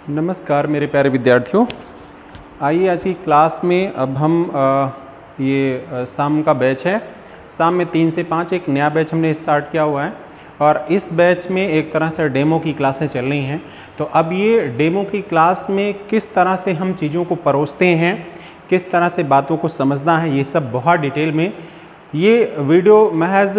नमस्कार मेरे प्यारे विद्यार्थियों। आइए आज की क्लास में अब हम शाम का बैच है। शाम में 3 से 5 एक नया बैच हमने स्टार्ट किया हुआ है और इस बैच में एक तरह से डेमो की क्लासें चल रही हैं। तो अब ये डेमो की क्लास में किस तरह से हम चीज़ों को परोसते हैं, किस तरह से बातों को समझना है, ये सब बहुत डिटेल में। ये वीडियो महज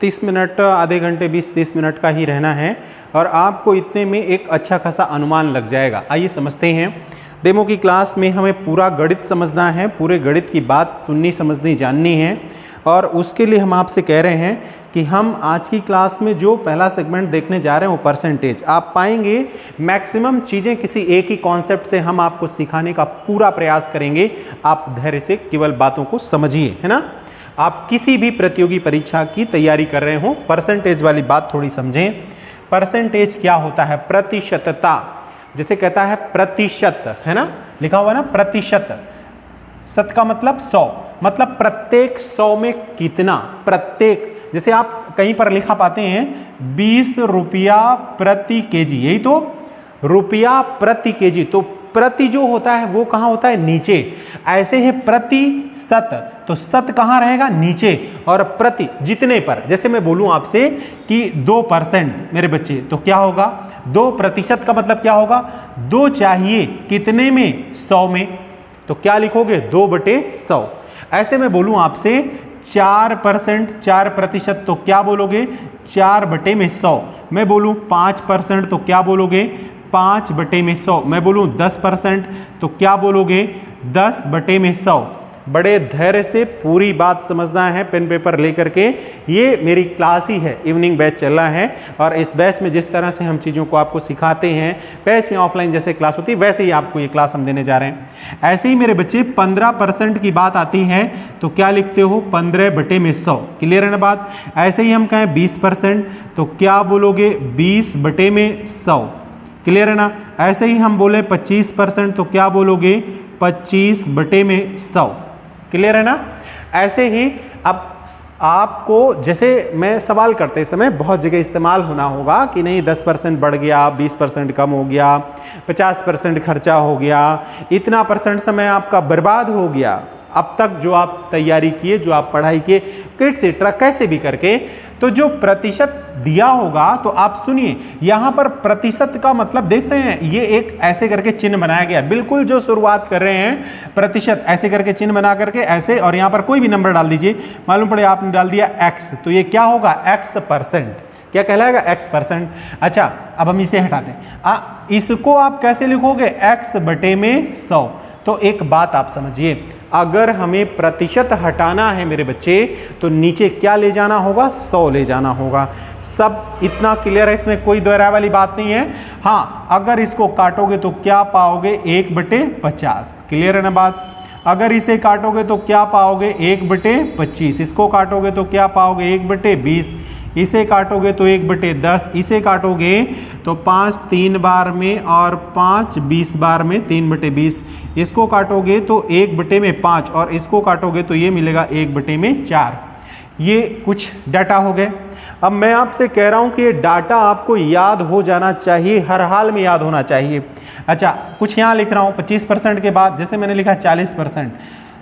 30 मिनट, आधे घंटे 20-30 मिनट का ही रहना है और आपको इतने में एक अच्छा खासा अनुमान लग जाएगा। आइए समझते हैं। डेमो की क्लास में हमें पूरा गणित समझना है, पूरे गणित की बात सुननी, समझनी, जाननी है और उसके लिए हम आपसे कह रहे हैं कि हम आज की क्लास में जो पहला सेगमेंट देखने जा रहे हैं वो परसेंटेज। आप पाएंगे मैक्सिमम चीज़ें किसी एक ही कॉन्सेप्ट से हम आपको सिखाने का पूरा प्रयास करेंगे। आप धैर्य से केवल बातों को समझिए, है ना। आप किसी भी प्रतियोगी परीक्षा की तैयारी कर रहे हो, परसेंटेज वाली बात थोड़ी समझें। परसेंटेज क्या होता है? प्रतिशतता, जैसे कहता है प्रतिशत, है ना, लिखा हुआ है ना प्रतिशत। शत का मतलब 100, मतलब प्रत्येक 100 में कितना, प्रत्येक। जैसे आप कहीं पर लिखा पाते हैं 20 रुपया प्रति केजी, यही तो रुपया प्रति केजी। तो प्रति जो होता है वो कहाँ होता है? नीचे। ऐसे है प्रतिशत, तो शत कहाँ रहेगा? नीचे। और प्रति जितने पर, जैसे मैं बोलूं आपसे कि 2% मेरे बच्चे, तो क्या होगा? 2% का मतलब क्या होगा? 2 चाहिए कितने में? 100 में। तो क्या लिखोगे? 2/100। ऐसे मैं बोलूं आपसे 4%, 4%, तो क्या बोलोगे? 4/100। मैं बोलूं 5%, तो क्या बोलोगे? 5/100। मैं बोलूं 10%, तो क्या बोलोगे? 10/100। बड़े धैर्य से पूरी बात समझना है, पेन पेपर लेकर के। ये मेरी क्लास ही है, इवनिंग बैच चल रहा है और इस बैच में जिस तरह से हम चीज़ों को आपको सिखाते हैं, बैच में ऑफलाइन जैसे क्लास होती है वैसे ही आपको ये क्लास हम देने जा रहे हैं। ऐसे ही मेरे बच्चे 15% की बात आती है तो क्या लिखते हो? 15/100। क्लियर है ना बात? ऐसे ही हम कहें 20%, तो क्या बोलोगे? 20/100। क्लियर है ना? ऐसे ही हम बोले 25%, तो क्या बोलोगे? 25/100। क्लियर है ना? ऐसे ही अब आपको, जैसे मैं सवाल करते समय बहुत जगह इस्तेमाल होना होगा कि नहीं 10% बढ़ गया, 20% कम हो गया, 50% खर्चा हो गया, इतना % समय आपका बर्बाद हो गया अब तक जो आप तैयारी किए, जो आप पढ़ाई किए, किट से ट्रक कैसे भी करके। तो जो प्रतिशत दिया होगा, तो आप सुनिए, यहां पर प्रतिशत का मतलब देख रहे हैं, ये एक ऐसे करके चिन्ह बनाया गया, बिल्कुल जो शुरुआत कर रहे हैं प्रतिशत, ऐसे करके चिन्ह बना करके ऐसे, और यहां पर कोई भी नंबर डाल दीजिए। मालूम पड़े आपने डाल दिया x, तो ये क्या होगा? x%। क्या कहलाएगा? x%। अच्छा, अब हम इसे हटाते हैं। इसको आप कैसे लिखोगे? x/100। तो एक बात आप समझिए, अगर हमें प्रतिशत हटाना है मेरे बच्चे, तो नीचे क्या ले जाना होगा? 100 ले जाना होगा। सब इतना क्लियर है, इसमें कोई दोहराए वाली बात नहीं है। हाँ, अगर इसको काटोगे तो क्या पाओगे? 1/50। क्लियर है ना बात? अगर इसे काटोगे तो क्या पाओगे? 1/25। इसको काटोगे तो क्या पाओगे? 1/20। इसे काटोगे तो 1/10। इसे काटोगे तो 5 3 बार में और 5 20 बार में 3/20। इसको काटोगे तो 1/5 और इसको काटोगे तो ये मिलेगा 1/4। ये कुछ डाटा हो गए। अब मैं आपसे कह रहा हूं कि ये डाटा आपको याद हो जाना चाहिए, हर हाल में याद होना चाहिए। अच्छा, कुछ यहां लिख रहा हूं 25% के बाद, जैसे मैंने लिखा 40%,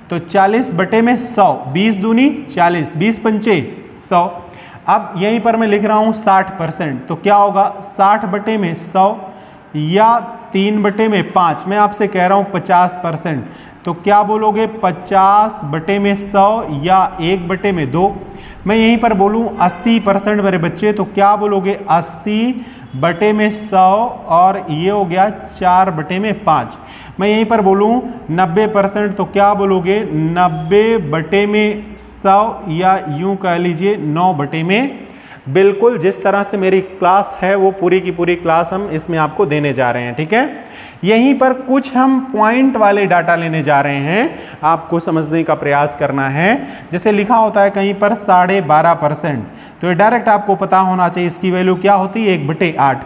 तो 40/100, 20 दूनी 40, 20 पंचे 100। अब यहीं पर मैं लिख रहा हूं 60%, तो क्या होगा? 60/100 या 3/5। मैं आपसे कह रहा हूं 50%, तो क्या बोलोगे? 50/100 या 1/2। मैं यहीं पर बोलूं 80% मेरे बच्चे, तो क्या बोलोगे? 80/100 और ये हो गया 4/5। मैं यहीं पर बोलूं 90%, तो क्या बोलोगे? 90/100 या यूं कह लीजिए 9/। बिल्कुल जिस तरह से मेरी क्लास है वो पूरी की पूरी क्लास हम इसमें आपको देने जा रहे हैं, ठीक है। यहीं पर कुछ हम पॉइंट वाले डाटा लेने जा रहे हैं, आपको समझने का प्रयास करना है। जैसे लिखा होता है कहीं पर 12.5%, तो ये डायरेक्ट आपको पता होना चाहिए इसकी वैल्यू क्या होती है? 1/8।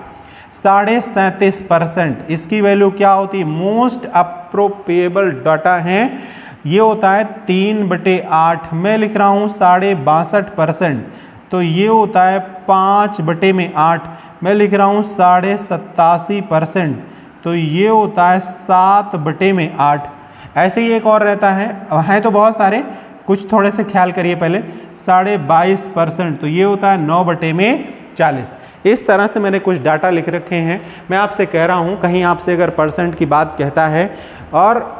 37%, इसकी वैल्यू क्या होती है? मोस्ट अप्रोप्रिएबल डाटा है, ये होता है 3/8। मैं लिख रहा हूँ 62%, तो ये होता है 5/8। मैं लिख रहा हूँ 87%, तो ये होता है 7/8। ऐसे ही एक और रहता है तो बहुत सारे, कुछ थोड़े से ख्याल करिए पहले, 22.5%, तो ये होता है 9/40। इस तरह से मैंने कुछ डाटा लिख रखे हैं। मैं आपसे कह रहा हूँ कहीं आपसे अगर परसेंट की बात कहता है, और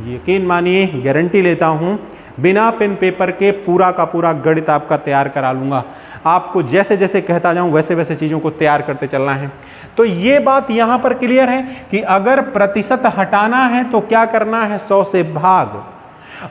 यकीन मानिए गारंटी लेता हूँ बिना पेन पेपर के पूरा का पूरा गणित आपका तैयार करा लूँगा। आपको जैसे जैसे कहता जाऊँ वैसे वैसे चीज़ों को तैयार करते चलना है। तो ये बात यहाँ पर क्लियर है कि अगर प्रतिशत हटाना है तो क्या करना है, 100 से भाग,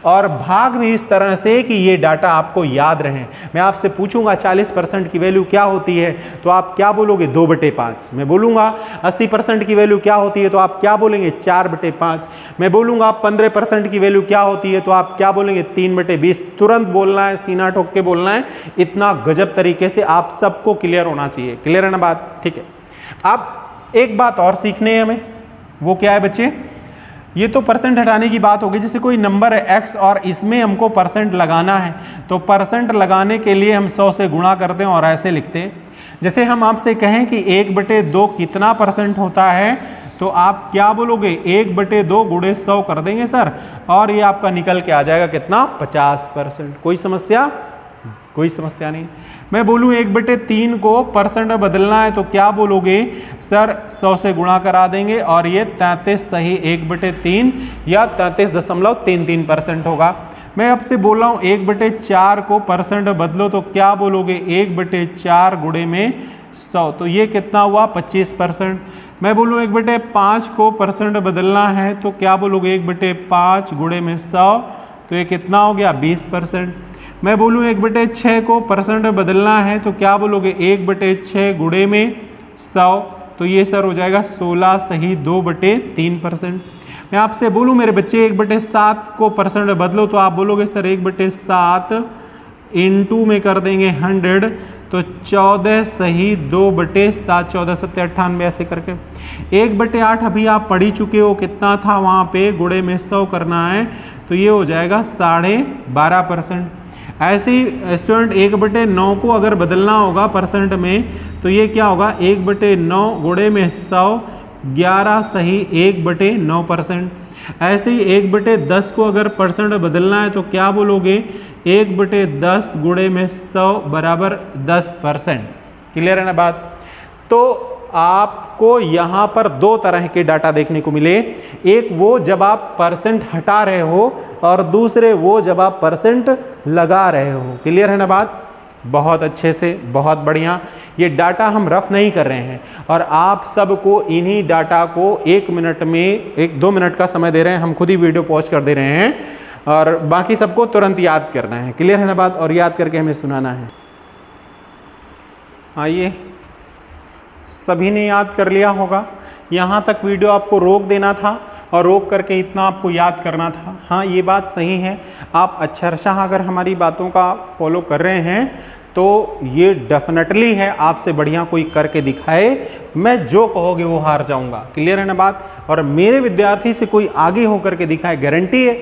और भाग भी इस तरह से कि ये डाटा आपको याद रहे। मैं आपसे पूछूंगा 40% की वैल्यू क्या होती है, तो आप क्या बोलोगे, 2/5। मैं बोलूंगा 80% की वैल्यू क्या होती है, तो आप क्या बोलेंगे, 4/5। मैं बोलूंगा 15% की वैल्यू क्या होती है, तो आप क्या बोलेंगे, 3/20। तुरंत बोलना है, सीना ठोक के बोलना है। इतना गजब तरीके से आप सबको क्लियर होना चाहिए। क्लियर है ना बात? ठीक है। अब एक बात और सीखने है हमें, वो क्या है बच्चे, ये तो परसेंट हटाने की बात होगी। जैसे कोई नंबर है x और इसमें हमको परसेंट लगाना है, तो परसेंट लगाने के लिए हम 100 से गुणा करते हैं और ऐसे लिखते हैं। जैसे हम आपसे कहें कि 1/2 कितना परसेंट होता है, तो आप क्या बोलोगे, 1/2 गुणे 100 कर देंगे सर, और ये आपका निकल के आ जाएगा कितना, 50%। कोई समस्या? कोई समस्या नहीं। मैं बोलूँ 1/3 को परसेंट में बदलना है, तो क्या बोलोगे सर, 100 से गुणा करा देंगे और ये 33 सही 1/3 या 33.33% होगा। मैं आपसे बोल रहा हूँ 1/4 को परसेंट बदलो, तो क्या बोलोगे, 1/4 गुणे में 100, तो ये कितना हुआ, 25%। मैं बोलूँ 1/5 को परसेंट बदलना है, तो क्या बोलोगे, 1/5 गुणे में 100, तो ये कितना हो गया, 20%। मैं बोलूँ 1/6 को परसेंट बदलना है, तो क्या बोलोगे, 1/6 गुणे में 100, तो ये सर हो जाएगा 16 सही 2/3%। मैं आपसे बोलूँ मेरे बच्चे 1/7 को परसेंट बदलो, तो आप बोलोगे सर 1/7 इंटू में कर देंगे 100, तो 14 सही 2/7, 14 7 98 ऐसे करके। 1/8 अभी आप पढ़ ही चुके हो, कितना था वहाँ पे, गुणे में 100 करना है, तो ये हो जाएगा 12.5%। ऐसे ही स्टूडेंट 1/9 को अगर बदलना होगा परसेंट में, तो ये क्या होगा, 1/9 गुणे में 100, 11 सही 1/9%। ऐसे ही 1/10 को अगर परसेंट बदलना है, तो क्या बोलोगे, 1/10 गुणे में 100 बराबर 10%। क्लियर है ना बात? तो आपको यहाँ पर दो तरह के डाटा देखने को मिले, एक वो जब आप परसेंट हटा रहे हो, और दूसरे वो जब आप परसेंट लगा रहे हो। क्लियर है ना बात? बहुत अच्छे से, बहुत बढ़िया। ये डाटा हम रफ नहीं कर रहे हैं, और आप सबको इन्हीं डाटा को 1 मिनट में 1-2 मिनट का समय दे रहे हैं, हम खुद ही वीडियो पॉज कर दे रहे हैं, और बाकी सबको तुरंत याद करना है। क्लियर है ना बात? और याद करके हमें सुनाना है। आइए, सभी ने याद कर लिया होगा। यहाँ तक वीडियो आपको रोक देना था, और रोक करके इतना आपको याद करना था। हाँ, ये बात सही है। आप अक्षरशः अगर हमारी बातों का फॉलो कर रहे हैं, तो ये डेफिनेटली है, आपसे बढ़िया कोई करके दिखाए, मैं जो कहोगे वो हार जाऊंगा। क्लियर है ना बात? और मेरे विद्यार्थी से कोई आगे होकर के दिखाए, गारंटी है,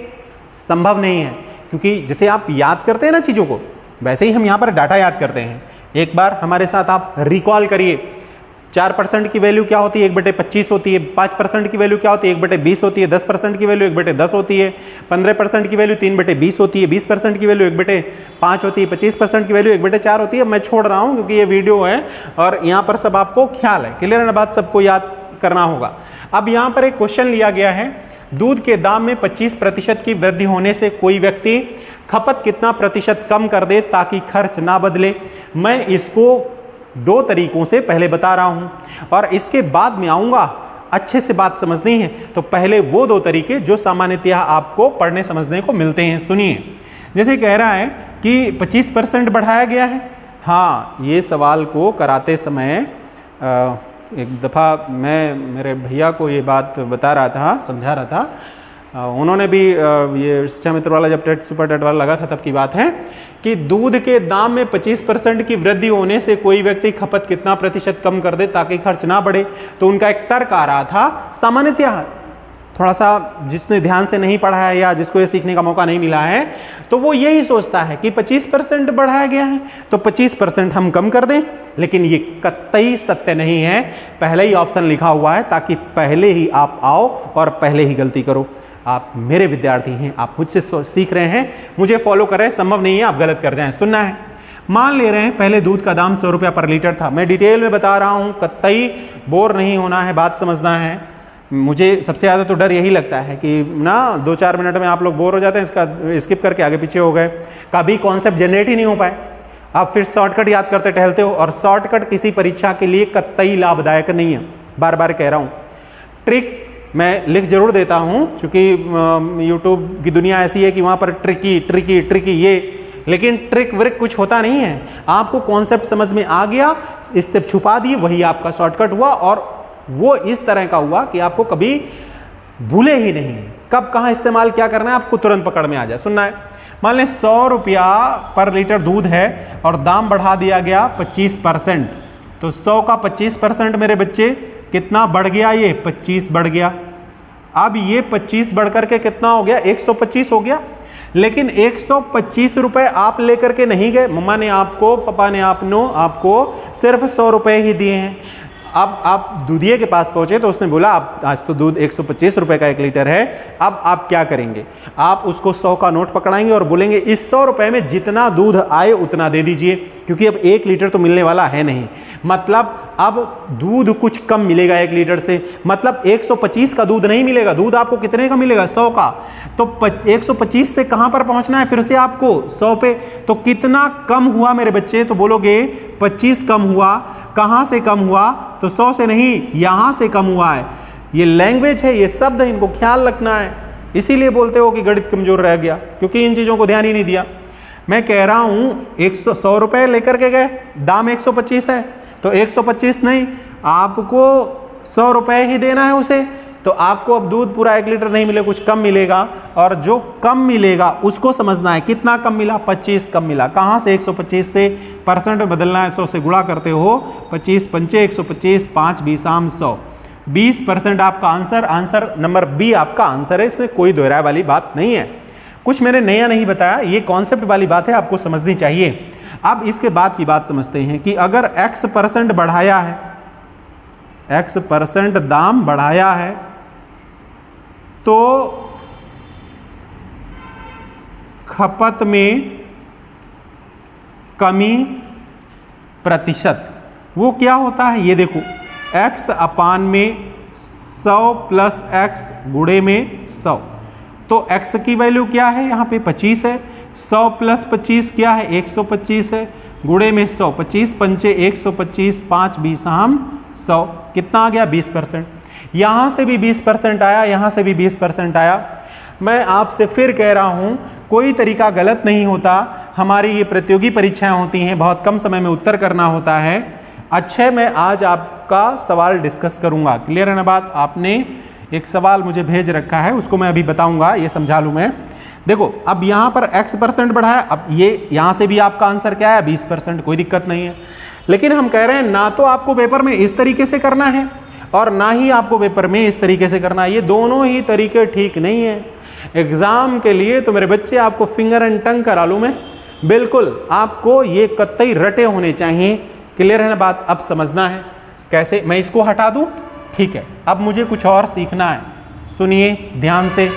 संभव नहीं है। क्योंकि जैसे आप याद करते हैं ना चीज़ों को, वैसे ही हम यहाँ पर डाटा याद करते हैं। एक बार हमारे साथ आप रिकॉल करिए, 4% की वैल्यू क्या होती है, 1/25 होती है। 5% की वैल्यू क्या होती है, 1/20 होती है। 10% की वैल्यू 1/10 होती है। 15% की वैल्यू 3/20 होती है। 20% की वैल्यू 1/5 होती है। 25% की वैल्यू 1/4 होती है। मैं छोड़ रहा हूँ क्योंकि ये वीडियो है और यहाँ पर सब आपको ख्याल है। क्लियर है ना बात? सबको याद करना होगा। अब यहाँ पर एक क्वेश्चन लिया गया है, दूध के दाम में 25% की वृद्धि होने से कोई व्यक्ति खपत कितना प्रतिशत कम कर दे ताकि खर्च ना बदले। मैं इसको 2 तरीकों से पहले बता रहा हूं और इसके बाद में आऊंगा। अच्छे से बात समझनी है तो पहले वो 2 तरीके जो सामान्यतः आपको पढ़ने समझने को मिलते हैं, सुनिए। जैसे कह रहा है कि 25% बढ़ाया गया है। हाँ, ये सवाल को कराते समय एक दफ़ा मैं मेरे भैया को ये बात बता रहा था, समझा रहा था। उन्होंने भी ये शिक्षा मित्र वाला जब टेट सुपर टेट वाला लगा था तब की बात है कि दूध के दाम में 25% की वृद्धि होने से कोई व्यक्ति खपत कितना प्रतिशत कम कर दे ताकि खर्च ना बढ़े। तो उनका एक तर्क आ रहा था, सामान्यतः थोड़ा सा जिसने ध्यान से नहीं पढ़ा है या जिसको ये सीखने का मौका नहीं मिला है, तो वो यही सोचता है कि 25% बढ़ाया गया है तो 25% हम कम कर दें, लेकिन ये कतई सत्य नहीं है। पहले ही ऑप्शन लिखा हुआ है ताकि पहले ही आप आओ और पहले ही गलती करो। आप मेरे विद्यार्थी हैं, आप मुझसे सीख रहे हैं, मुझे फॉलो कर रहे हैं, संभव नहीं है आप गलत कर जाएं। सुनना है, मान ले रहे हैं पहले दूध का दाम 100 रुपया पर लीटर था। मैं डिटेल में बता रहा हूं, कतई बोर नहीं होना है, बात समझना है। मुझे सबसे ज़्यादा तो डर यही लगता है कि ना 2-4 मिनट में आप लोग बोर हो जाते हैं, इसका स्किप करके आगे पीछे हो गए, कभी कॉन्सेप्ट जनरेट ही नहीं हो पाए। आप फिर शॉर्टकट याद करते टहलते हो, और शॉर्टकट किसी परीक्षा के लिए कतई लाभदायक नहीं है, बार बार कह रहा हूँ। ट्रिक मैं लिख जरूर देता हूँ, क्योंकि यूट्यूब की दुनिया ऐसी है कि वहाँ पर ट्रिकी ये, लेकिन ट्रिक व्रिक कुछ होता नहीं है। आपको कॉन्सेप्ट समझ में आ गया, स्टेप छुपा दिए, वही आपका शॉर्टकट हुआ, और वो इस तरह का हुआ कि आपको कभी भूले ही नहीं, कब कहाँ इस्तेमाल क्या करना है आपको तुरंत पकड़ में आ जाए। सुनना है, मान लें 100 रुपया पर लीटर दूध है और दाम बढ़ा दिया गया 25%, तो 100 का 25% मेरे बच्चे कितना बढ़ गया, ये 25 बढ़ गया। अब ये 25 बढ़ करके कितना हो गया, 125 हो गया। लेकिन 125 रुपए आप लेकर के नहीं गए, मम्मा ने आपको, पापा ने आपको सिर्फ 100 रुपए ही दिए हैं। अब आप दूधिये के पास पहुंचे तो उसने बोला आप आज तो दूध 125 रुपए का 1 लीटर है, अब आप क्या करेंगे, आप उसको 100 का नोट पकड़ाएंगे और बोलेंगे इस 100 रुपए में जितना दूध आए उतना दे दीजिए, क्योंकि अब 1 लीटर तो मिलने वाला है नहीं, मतलब अब दूध कुछ कम मिलेगा 1 लीटर से, मतलब 125 का दूध नहीं मिलेगा, दूध आपको कितने का मिलेगा, 100 का। तो 125 से कहां पर पहुंचना है फिर से आपको, 100 पे। तो कितना कम हुआ मेरे बच्चे, तो बोलोगे 25 कम हुआ। कहां से कम हुआ, तो 100 से नहीं, यहां से कम हुआ है। ये लैंग्वेज है, ये शब्द है, इनको ख्याल रखना है। इसीलिए बोलते हो कि गणित कमजोर रह गया, क्योंकि इन चीजों को ध्यान ही नहीं दिया। मैं कह रहा हूं 100 रुपए लेकर के गए, दाम 125 है, तो 125 नहीं, आपको 100 रुपए ही देना है उसे। तो आपको अब दूध पूरा 1 लीटर नहीं मिलेगा, कुछ कम मिलेगा, और जो कम मिलेगा उसको समझना है कितना कम मिला, 25 कम मिला। कहाँ से 125 से परसेंट में बदलना है, 100 से गुणा करते हो, 25 पंचे 125, 5 20 100, 20% आपका आंसर नंबर बी आपका आंसर है। इसमें कोई दोहराए वाली बात नहीं है, कुछ मैंने नया नहीं बताया, ये कॉन्सेप्ट वाली बात है, आपको समझनी चाहिए। अब इसके बाद की बात समझते हैं कि अगर x% बढ़ाया है, x% दाम बढ़ाया है, तो खपत में कमी प्रतिशत वो क्या होता है, ये देखो, x अपान में 100 प्लस x गुणे में 100, तो x की वैल्यू क्या है, यहाँ पे 25 है, 100 प्लस 25 क्या है, 125 है, गुणे में 100, 25 पंचे 125, 5 20 100, कितना आ गया, 20%। यहाँ से भी 20% आया, यहाँ से भी 20% आया। मैं आपसे फिर कह रहा हूँ, कोई तरीका गलत नहीं होता। हमारी ये प्रतियोगी परीक्षाएं होती हैं, बहुत कम समय में उत्तर करना होता है। अच्छे, मैं आज आपका सवाल डिस्कस करूँगा, क्लियर है ना बात। आपने एक सवाल मुझे भेज रखा है, उसको मैं अभी बताऊँगा, ये समझा लूँ मैं। देखो, अब यहाँ पर x% बढ़ाया, अब ये यहाँ से भी आपका आंसर क्या है, 20%, कोई दिक्कत नहीं है। लेकिन हम कह रहे हैं ना तो आपको पेपर में इस तरीके से करना है और ना ही आपको पेपर में इस तरीके से करना है, ये दोनों ही तरीके ठीक नहीं है। एग्जाम के लिए तो मेरे बच्चे आपको फिंगर एंड टंग करा लूँ मैं, बिल्कुल आपको ये कतई रटे होने चाहिए, क्लियर है ना बात। अब समझना है कैसे, मैं इसको हटा दूँ, ठीक है। अब मुझे कुछ और सीखना है, सुनिए ध्यान से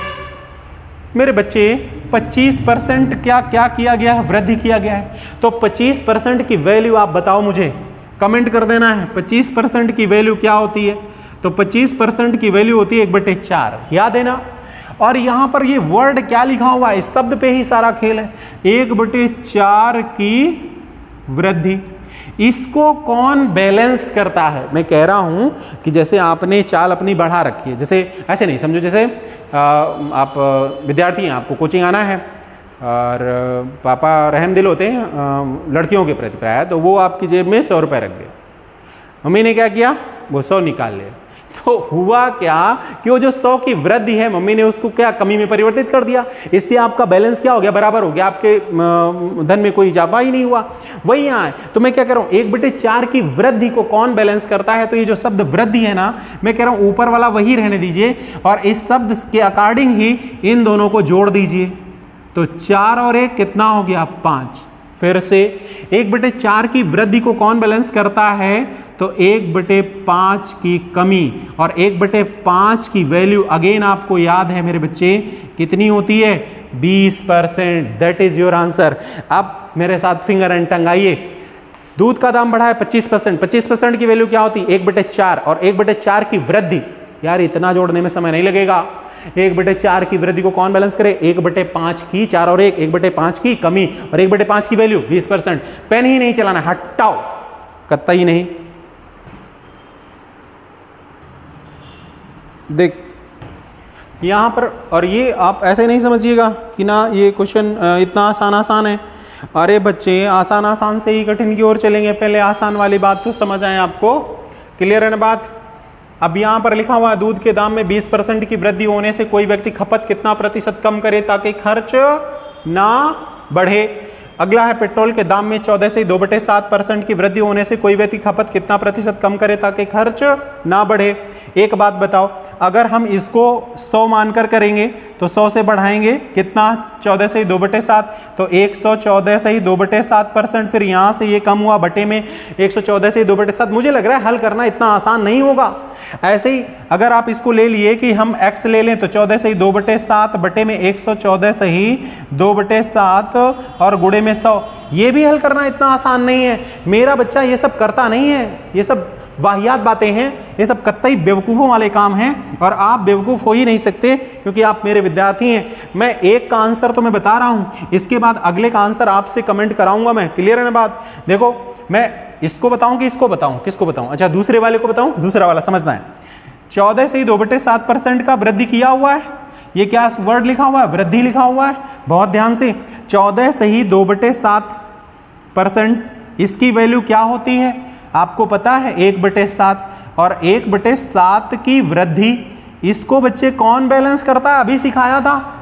मेरे बच्चे। 25% क्या क्या किया गया है, वृद्धि किया गया है, तो 25% की वैल्यू आप बताओ मुझे, कमेंट कर देना है। 25% की वैल्यू क्या होती है, तो 25% की वैल्यू होती है 1/4, याद है ना। और यहाँ पर ये वर्ड क्या लिखा हुआ है, इस शब्द पे ही सारा खेल है, 1/4 की वृद्धि। इसको कौन बैलेंस करता है, मैं कह रहा हूं कि जैसे आपने चाल अपनी बढ़ा रखी है, जैसे ऐसे नहीं समझो, जैसे आप विद्यार्थी हैं, आपको कोचिंग आना है और पापा रहमदिल होते हैं लड़कियों के प्रति प्राय, तो वो आपकी जेब में 100 रुपये रख दे। मम्मी ने क्या किया, वो 100 निकाल लिया, तो हुआ क्या कि वो जो 100 की वृद्धि है मम्मी ने उसको क्या कमी में परिवर्तित कर दिया, इसलिए आपका बैलेंस क्या हो गया, बराबर हो गया, आपके धन में कोई इजाफा ही नहीं हुआ। वही यहाँ है, तो मैं क्या कह रहा हूं 1/4 की वृद्धि को कौन बैलेंस करता है, तो ये जो शब्द वृद्धि है ना, मैं कह रहा हूं ऊपर वाला वही रहने दीजिए और इस शब्द के अकॉर्डिंग ही इन दोनों को जोड़ दीजिए। तो 4 और 1 कितना हो गया 5। फिर से 1/4 की वृद्धि को कौन बैलेंस करता है, तो 1/5 की कमी, और 1/5 की वैल्यू अगेन आपको याद है मेरे बच्चे कितनी होती है 20%। That is your answer. अब मेरे साथ फिंगर एंड टंग आइए। दूध का दाम बढ़ा है 25%, 25% की वैल्यू क्या होती है 1/4, और 1/4 की वृद्धि, यार इतना जोड़ने में समय नहीं लगेगा। 1/4 की वृद्धि को कौन बैलेंस करे, 1/5 की 4 और 1, 1/5 की कमी और 1/5 की वैल्यू 20%। पेन ही नहीं चलाना, हटाओ, कतई नहीं। देख यहां पर, और ये आप ऐसे नहीं समझिएगा कि ना ये क्वेश्चन इतना आसान है। अरे बच्चे आसान से ही कठिन की ओर चलेंगे, पहले आसान वाली बात तो समझ आए आपको, क्लियर है ना बात। अब यहां पर लिखा हुआ है दूध के दाम में 20% की वृद्धि होने से कोई व्यक्ति खपत कितना प्रतिशत कम करे ताकि खर्च ना बढ़े। अगला है पेट्रोल के दाम में 14 से 2/7% की वृद्धि होने से कोई व्यक्ति खपत कितना प्रतिशत कम करे ताकि खर्च ना बढ़े। एक बात बताओ, अगर हम इसको 100 मानकर करेंगे तो 100 से बढ़ाएंगे कितना 14 से 2/7, तो 114 से ही 2/7%, फिर यहाँ से ये कम हुआ बटे में 114 से 2/7। मुझे लग रहा है हल करना इतना आसान नहीं होगा। ऐसे ही अगर आप इसको ले लिए कि हम x ले लें तो 14 से ही 2/7 बटे में 114 से ही 2/7 और गुणे में 100, ये भी हल करना इतना आसान नहीं है। मेरा बच्चा ये सब करता नहीं है, ये सब वाहियात बातें हैं, ये सब कतई बेवकूफ़ों वाले काम हैं, और आप बेवकूफ़ हो ही नहीं सकते क्योंकि आप मेरे विद्यार्थी हैं। मैं एक का आंसर तो मैं बता रहा हूं, इसके बाद अगले का आंसर आपसे कमेंट कराऊंगा मैं, क्लियर है ना बात। देखो मैं इसको बताऊं कि इसको बताऊं, किसको बताऊं, अच्छा दूसरे वाले को बताऊं, दूसरा वाला समझना है। 14 से ही 2/7% का वृद्धि किया हुआ है, ये क्या वर्ड लिखा हुआ है, वृद्धि लिखा हुआ है, बहुत ध्यान से। 14 से ही 2/7%, इसकी वैल्यू क्या होती है आपको पता है 1/7, और 1/7 की वृद्धि, इसको बच्चे कौन बैलेंस करता है, अभी सिखाया था।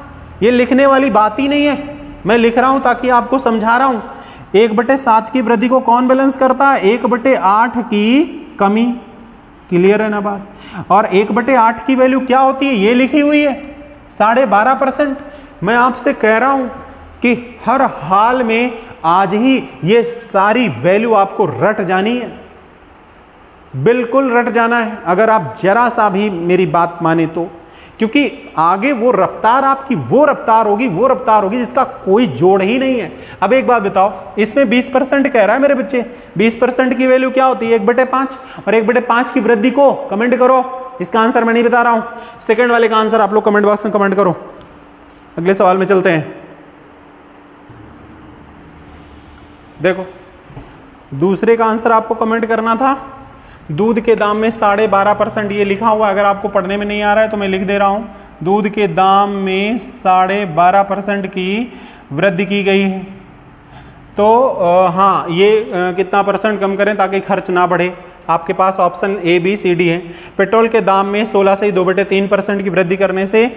ये लिखने वाली बात ही नहीं है, मैं लिख रहा हूं ताकि आपको समझा रहा हूं। 1/7 की वृद्धि को कौन बैलेंस करता है, 1/8 की कमी, क्लियर है ना बात। और 1/8 की वैल्यू क्या होती है, ये लिखी हुई है 12.5%। मैं आपसे कह रहा हूं कि हर हाल में आज ही ये सारी वैल्यू आपको रट जानी है, बिल्कुल रट जाना है, अगर आप जरा सा भी मेरी बात माने तो, क्योंकि आगे वो रफ्तार आपकी वो रफ्तार होगी जिसका कोई जोड़ ही नहीं है। अब एक बात बताओ, इसमें 20% कह रहा है मेरे बच्चे, 20% की वैल्यू क्या होती है 1/5, और 1/5 की वृद्धि को कमेंट करो। इसका आंसर मैं नहीं बता रहा हूं, सेकंड वाले का आंसर आप लोग कमेंट बॉक्स में कमेंट करो। अगले सवाल में चलते हैं। देखो दूसरे का आंसर आपको कमेंट करना था, दूध के दाम में 12.5%, ये लिखा हुआ है, अगर आपको पढ़ने में नहीं आ रहा है तो मैं लिख दे रहा हूं, दूध के दाम में 12.5% की वृद्धि की गई है। तो हाँ, ये कितना परसेंट कम करें ताकि खर्च ना बढ़े, आपके पास option A B C D है। पेट्रोल के दाम में 16 से 2/3% की वृद्धि करने से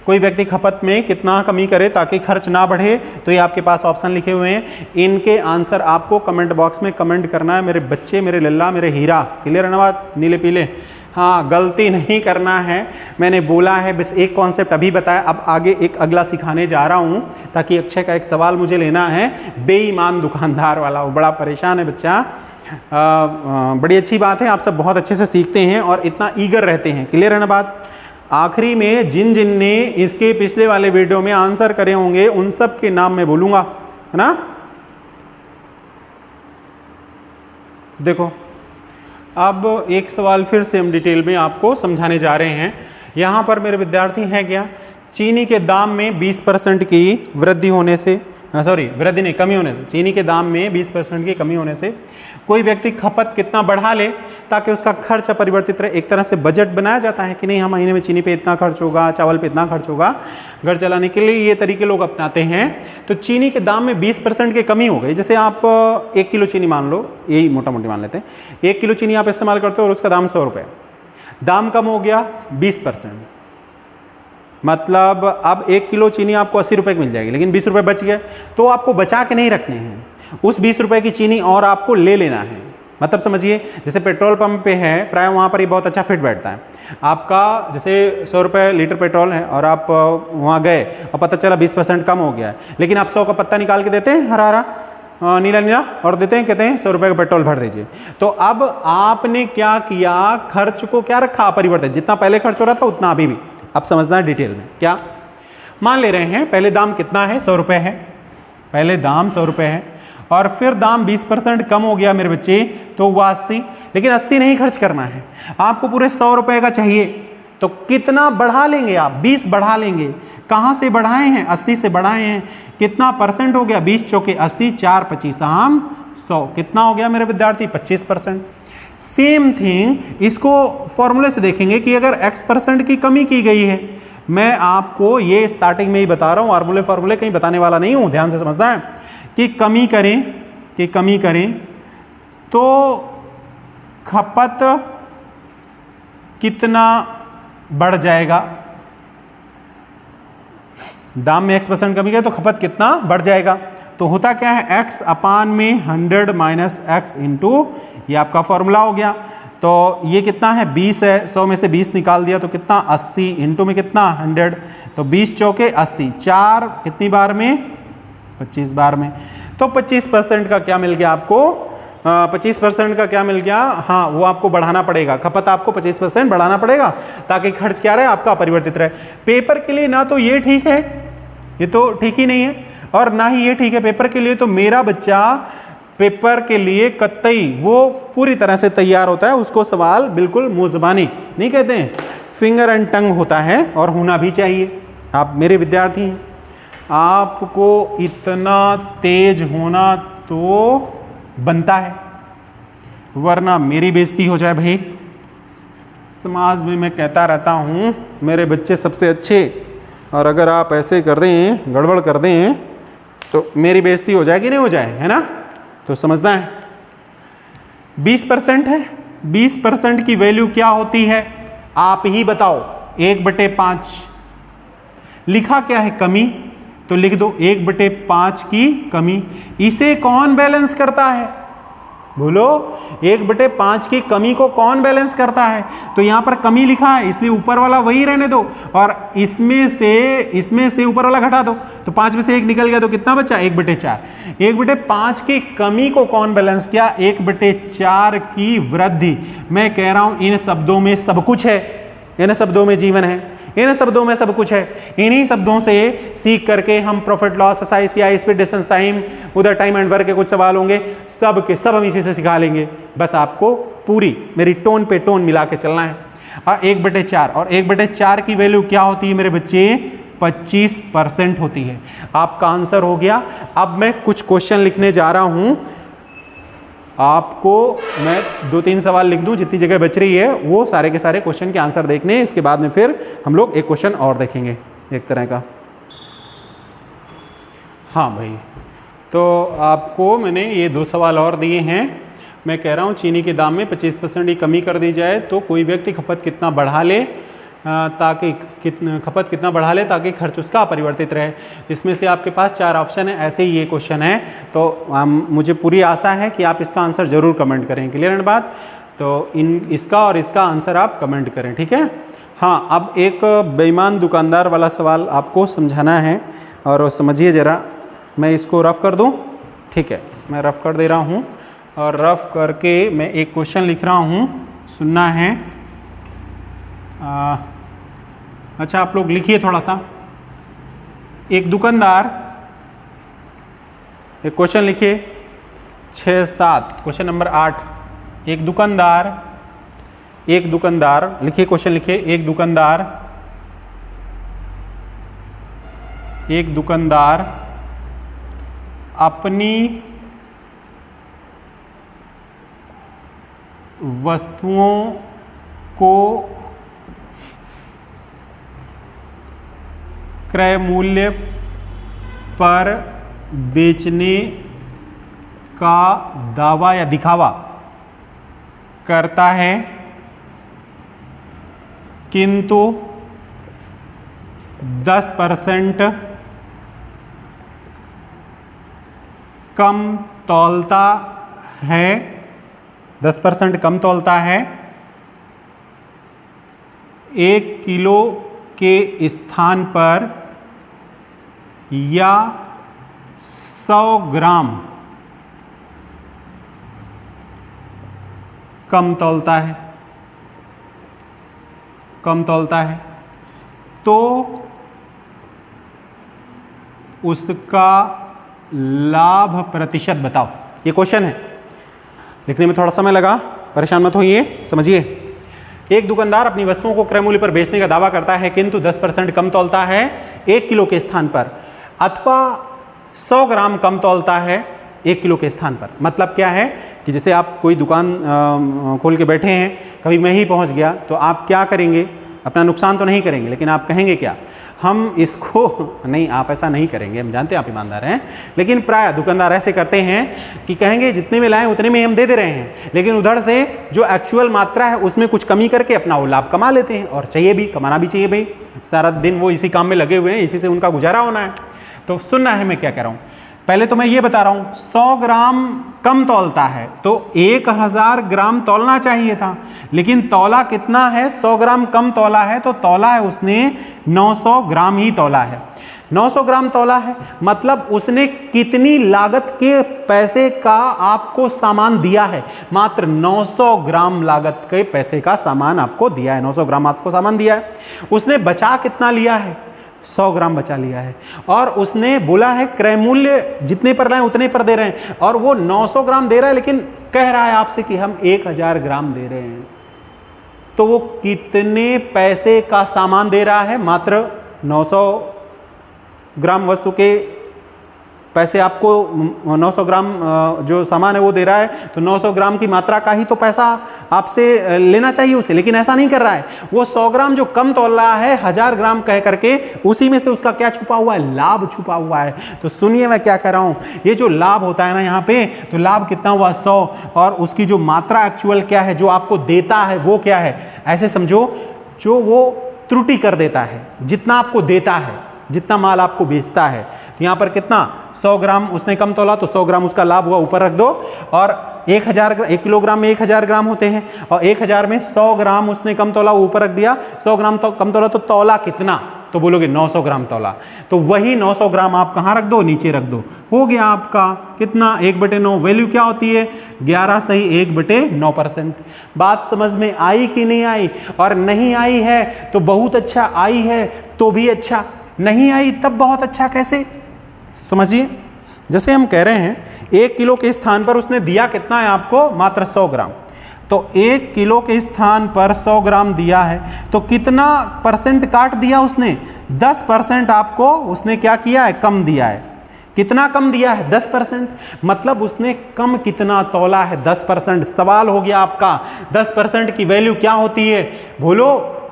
कोई व्यक्ति खपत में कितना कमी करे ताकि खर्च ना बढ़े, तो ये आपके पास ऑप्शन लिखे हुए हैं। इनके आंसर आपको कमेंट बॉक्स में कमेंट करना है मेरे बच्चे, मेरे लल्ला, मेरे हीरा, क्लियर है ना बात, नीले पीले। हाँ, गलती नहीं करना है, मैंने बोला है, बस एक कॉन्सेप्ट अभी बताया, अब आगे एक अगला सिखाने जा रहा हूँ, ताकि अक्षय का एक सवाल मुझे लेना है बेईमान दुकानदार वाला, वो बड़ा परेशान है बच्चा। बड़ी अच्छी बात है, आप सब बहुत अच्छे से सीखते हैं और इतना ईगर रहते हैं, क्लियर है ना बात। आखिरी में जिन जिन ने इसके पिछले वाले वीडियो में आंसर करे होंगे उन सब के नाम मैं बोलूंगा, है ना। देखो अब एक सवाल फिर से हम डिटेल में आपको समझाने जा रहे हैं। यहां पर मेरे विद्यार्थी हैं क्या, चीनी के दाम में 20% की वृद्धि होने से, वृद्धि नहीं, कमी होने से, चीनी के दाम में 20% की कमी होने से कोई व्यक्ति खपत कितना बढ़ा ले ताकि उसका खर्च अपरिवर्तित रहे। एक तरह से बजट बनाया जाता है कि नहीं, हम महीने में चीनी पे इतना खर्च होगा, चावल पे इतना खर्च होगा, घर चलाने के लिए ये तरीके लोग अपनाते हैं। तो चीनी के दाम में 20% की कमी हो गई, जैसे आप 1 किलो चीनी मान लो, यही मोटा मोटी मान लेते हैं, 1 किलो चीनी आप इस्तेमाल करते हो और उसका दाम 100 रुपये, दाम कम हो गया 20%, मतलब अब 1 किलो चीनी आपको 80 रुपए की मिल जाएगी, लेकिन 20 रुपए बच गए, तो आपको बचा के नहीं रखने हैं, उस 20 रुपए की चीनी और आपको ले लेना है। मतलब समझिए, जैसे पेट्रोल पंप पे है, प्राय वहाँ पर ये बहुत अच्छा फिट बैठता है। आपका जैसे 100 रुपये लीटर पेट्रोल है और आप वहाँ गए और पता चला 20% कम हो गया है, लेकिन आप 100 का पत्ता निकाल के देते हैं, हरा हरा नीला नीला, और देते हैं, कहते हैं 100 रुपये का पेट्रोल भर दीजिए। तो अब आपने क्या किया, खर्च को क्या रखा अपरिवर्तित, जितना पहले खर्च हो रहा था उतना अभी भी। अब समझना है डिटेल में। क्या मान ले रहे हैं, पहले दाम कितना है, 100 रुपये है, पहले दाम 100 रुपये है, और फिर दाम 20% कम हो गया मेरे बच्चे, तो वो 80, लेकिन 80 नहीं खर्च करना है, आपको पूरे 100 रुपये का चाहिए। तो कितना बढ़ा लेंगे आप, 20 बढ़ा लेंगे। कहाँ से बढ़ाए हैं, 80 से बढ़ाए हैं। कितना परसेंट हो गया, 20 चौके 80, 4 25 आम 100, कितना हो गया मेरे विद्यार्थी, 25%। सेम थिंग इसको फॉर्मूले से देखेंगे कि अगर x% की कमी की गई है, मैं आपको ये स्टार्टिंग में ही बता रहा हूँ, फार्मूले कहीं बताने वाला नहीं हूँ, ध्यान से समझना है कि कमी करें तो खपत कितना बढ़ जाएगा, दाम में x% कमी गई तो खपत कितना बढ़ जाएगा। तो होता क्या है, x अपान में 100 माइनस x इंटू, ये आपका फॉर्मूला हो गया। तो ये कितना है, 20 है, 100 में से 20 निकाल दिया तो कितना, 80, इंटू में कितना 100, तो 20 चौके 80, 4 कितनी बार में, 25 बार में। तो 25% का क्या मिल गया आपको, 25% का क्या मिल गया, हाँ वो आपको बढ़ाना पड़ेगा, खपत आपको 25% बढ़ाना पड़ेगा, ताकि खर्च क्या रहे, आपका अपरिवर्तित रहे। पेपर के लिए ना तो ये ठीक है, ये तो ठीक ही नहीं है, और ना ही ये ठीक है पेपर के लिए। तो मेरा बच्चा पेपर के लिए कतई वो पूरी तरह से तैयार होता है, उसको सवाल बिल्कुल मुंह ज़बानी नहीं कहते हैं, फिंगर एंड टंग होता है, और होना भी चाहिए। आप मेरे विद्यार्थी हैं, आपको इतना तेज होना तो बनता है, वरना मेरी बेइज्जती हो जाए भाई। समाज में मैं कहता रहता हूँ मेरे बच्चे सबसे अच्छे, और अगर आप ऐसे कर दें, गड़बड़ कर दें, तो मेरी बेइज्जती हो जाए कि नहीं हो जाए, है ना। तो समझना है 20% है, 20% की वैल्यू क्या होती है आप ही बताओ, 1/5। लिखा क्या है, कमी, तो लिख दो 1/5 की कमी। इसे कौन बैलेंस करता है, बोलो, 1/5 की कमी को कौन बैलेंस करता है। तो यहां पर कमी लिखा है, इसलिए ऊपर वाला वही रहने दो, और इसमें से ऊपर वाला घटा दो, तो 5 में से 1 निकल गया, तो कितना बचा, 1/4। 1/5 की कमी को कौन बैलेंस किया, 1/4 की वृद्धि। मैं कह रहा हूं इन शब्दों में सब कुछ है, इन शब्दों में जीवन है, इन शब्दों में सब कुछ है। इन्हीं शब्दों से सीख करके हम profit loss, SICI, speed, distance, time, उधर टाइम एंड वर्क के कुछ सवाल होंगे, सब के सब हम इसी से सिखा लेंगे। बस आपको पूरी मेरी टोन पे टोन मिला के चलना है। और 1/4, और 1/4 की वैल्यू क्या होती है मेरे बच्चे, 25% होती है। आपका आंसर हो गया। अब मैं कुछ क्वेश्चन लिखने जा रहा हूं, आपको मैं 2-3 सवाल लिख दूं, जितनी जगह बच रही है वो सारे के सारे क्वेश्चन के आंसर देखने। इसके बाद में फिर हम लोग एक क्वेश्चन और देखेंगे एक तरह का। हाँ भाई, तो आपको मैंने ये 2 सवाल और दिए हैं। मैं कह रहा हूँ चीनी के दाम में 25% की कमी कर दी जाए तो कोई व्यक्ति खपत कितना बढ़ा ले, ताकि खपत कितना बढ़ा ले ताकि खर्च उसका अपरिवर्तित रहे। इसमें से आपके पास 4 ऑप्शन है, ऐसे ही ये क्वेश्चन है। तो मुझे पूरी आशा है कि आप इसका आंसर जरूर कमेंट करें। क्लियर है बात। तो इसका और इसका आंसर आप कमेंट करें, ठीक है। हाँ, अब एक बेईमान दुकानदार वाला सवाल आपको समझाना है, और समझिए ज़रा। मैं इसको रफ़ कर दूँ, ठीक है, मैं रफ़ कर दे रहा हूँ, और रफ़ करके मैं एक क्वेश्चन लिख रहा हूँ, सुनना है। अच्छा, आप लोग लिखिए थोड़ा सा। एक दुकानदार, एक क्वेश्चन लिखिए 6-7, क्वेश्चन नंबर 8। एक दुकानदार लिखिए, क्वेश्चन लिखिए। एक दुकानदार अपनी वस्तुओं को क्रय मूल्य पर बेचने का दावा या दिखावा करता है, किंतु 10% कम तौलता है, 10% कम तौलता है 1 किलो के स्थान पर या 100 ग्राम कम तौलता है, कम तौलता है, तो उसका लाभ प्रतिशत बताओ। ये क्वेश्चन है, लिखने में थोड़ा समय लगा, परेशान मत होइए, समझिए। एक दुकानदार अपनी वस्तुओं को क्रय मूल्य पर बेचने का दावा करता है किंतु 10% कम तौलता है 1 किलो के स्थान पर, अथवा 100 ग्राम कम तौलता है 1 किलो के स्थान पर। मतलब क्या है कि जैसे आप कोई दुकान खोल के बैठे हैं, कभी मैं ही पहुंच गया तो आप क्या करेंगे? अपना नुकसान तो नहीं करेंगे, लेकिन आप कहेंगे क्या, हम इसको नहीं, आप ऐसा नहीं करेंगे, हम जानते हैं आप ईमानदार हैं, लेकिन प्राय दुकानदार ऐसे करते हैं कि कहेंगे जितने में लाएं उतने में हम दे रहे हैं, लेकिन उधर से जो एक्चुअल मात्रा है उसमें कुछ कमी करके अपना वो लाभ कमा लेते हैं। और चाहिए भी, कमाना भी चाहिए भाई, सारा दिन वो इसी काम में लगे हुए हैं, इसी से उनका गुजारा होना है। तो सुनना है मैं क्या कह रहा हूँ। पहले तो मैं ये बता रहा हूँ 100 ग्राम कम तौलता है तो 1000 ग्राम तौलना चाहिए था, लेकिन तौला कितना है? 100 ग्राम कम तौला है, तो तौला है उसने 900 ग्राम ही तौला है। 900 ग्राम तौला है मतलब उसने कितनी लागत के पैसे का आपको सामान दिया है? मात्र 900 ग्राम लागत के पैसे का सामान आपको दिया है, 900 ग्राम आपको सामान दिया है। उसने बचा कितना लिया है? 100 ग्राम बचा लिया है। और उसने बोला है क्रय मूल्य जितने पर लाए उतने पर दे रहे हैं, और वो 900 ग्राम दे रहा है, लेकिन कह रहा है आपसे कि हम 1000 ग्राम दे रहे हैं। तो वो कितने पैसे का सामान दे रहा है? मात्र 900 ग्राम वस्तु के पैसे आपको 900 ग्राम जो सामान है वो दे रहा है, तो 900 ग्राम की मात्रा का ही तो पैसा आपसे लेना चाहिए उसे, लेकिन ऐसा नहीं कर रहा है। वो 100 ग्राम जो कम तौल रहा है 1000 ग्राम कह करके, उसी में से उसका क्या छुपा हुआ है? लाभ छुपा हुआ है। तो सुनिए मैं क्या कह रहा हूं, ये जो लाभ होता है ना यहाँ पे, तो लाभ कितना हुआ? 100, और उसकी जो मात्रा एक्चुअल क्या है जो आपको देता है वो क्या है? ऐसे समझो, जो वो त्रुटि कर देता है, जितना आपको देता है, जितना माल आपको बेचता है। तो यहाँ पर कितना? 100 ग्राम उसने कम तोला, तो 100 ग्राम उसका लाभ हुआ, ऊपर रख दो। और 1 किलोग्राम में 1000 ग्राम होते हैं, और 1000 में 100 ग्राम उसने कम तोला, ऊपर रख दिया। 100 ग्राम तो कम तोला, तो तौला कितना? तो बोलोगे 900 ग्राम तौला। तो वही 900 ग्राम आप कहाँ रख दो? नीचे रख दो। हो गया आपका कितना? 1/9। वैल्यू क्या होती है? 11 सही 1/9%। बात समझ में आई कि नहीं आई? और नहीं आई है तो बहुत अच्छा, आई है तो भी अच्छा, नहीं आई तब बहुत अच्छा। कैसे? समझिए, जैसे हम कह रहे हैं 1 किलो के स्थान पर उसने दिया कितना है आपको? मात्र 100 ग्राम। तो 1 किलो के स्थान पर 100 ग्राम दिया है, तो कितना परसेंट काट दिया उसने? 10% आपको उसने क्या किया है? कम दिया है। कितना कम दिया है? 10%। मतलब उसने कम कितना तौला है? 10%। सवाल हो गया आपका, 10% की वैल्यू क्या होती है? बोलो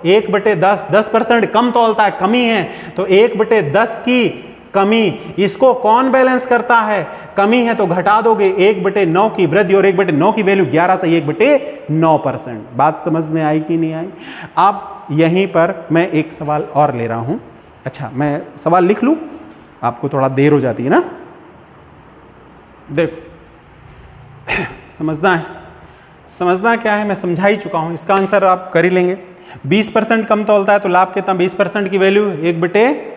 1/10। 10% कम तौलता है, कमी है, तो 1/10 की कमी, इसको कौन बैलेंस करता है? कमी है तो घटा दोगे, 1/9 की वृद्धि, और 1/9 की वैल्यू 11 से 1/9%। बात समझ में आई कि नहीं आई? अब यहीं पर मैं एक सवाल और ले रहा हूं। अच्छा, मैं सवाल लिख लूं, आपको थोड़ा देर हो जाती है ना। देखो, समझना है। समझना क्या है मैं समझा ही चुका हूं, इसका आंसर आप कर ही लेंगे। 20% कम तौलता है तो लाभ कितना? 20% की वैल्यू 1/,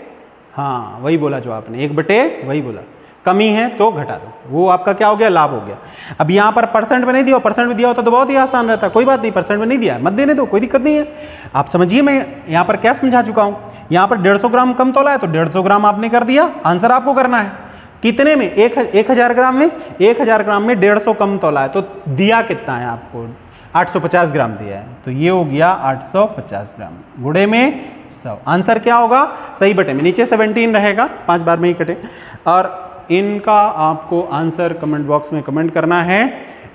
हाँ वही बोला जो आपने, 1/, वही बोला। कमी है तो घटा दो, वो आपका क्या हो गया? लाभ हो गया। अब यहाँ पर परसेंट में नहीं दिया, परसेंट में दिया होता तो बहुत ही आसान रहता। कोई बात नहीं, परसेंट में नहीं दिया, मत देने दो, कोई दिक्कत नहीं है। आप समझिए मैं यहाँ पर क्या समझा चुका हूँ। यहाँ पर 150 ग्राम कम तोला है तो 150 ग्राम आपने कर दिया। आंसर आपको करना है कितने में? 1000 ग्राम में। 1000 ग्राम में 150 कम तोला है तो दिया कितना है आपको? 850 ग्राम दिया है, तो ये हो गया 850 ग्राम गुणे में 100। आंसर क्या होगा? सही बटे में, नीचे 17 रहेगा, 5 बार में ही कटे। और इनका आपको आंसर कमेंट बॉक्स में कमेंट करना है।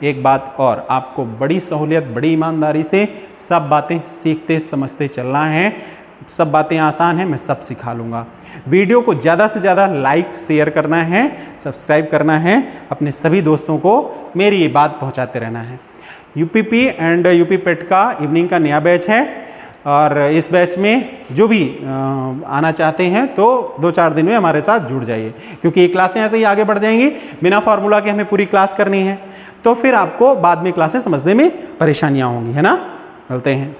एक बात और, आपको बड़ी सहूलियत, बड़ी ईमानदारी से सब बातें सीखते समझते चलना है। सब बातें आसान हैं, मैं सब सिखा लूँगा। वीडियो को ज़्यादा से ज़्यादा लाइक शेयर करना है, सब्सक्राइब करना है, अपने सभी दोस्तों को मेरी ये बात पहुँचाते रहना है। यूपीपी एंड यूपी पेट का इवनिंग का नया बैच है, और इस बैच में जो भी आना चाहते हैं तो 2-4 दिन में हमारे साथ जुड़ जाइए, क्योंकि ये क्लासें ऐसे ही आगे बढ़ जाएंगी, बिना फार्मूला के हमें पूरी क्लास करनी है, तो फिर आपको बाद में क्लासें समझने में परेशानियां होंगी, है ना। मिलते हैं।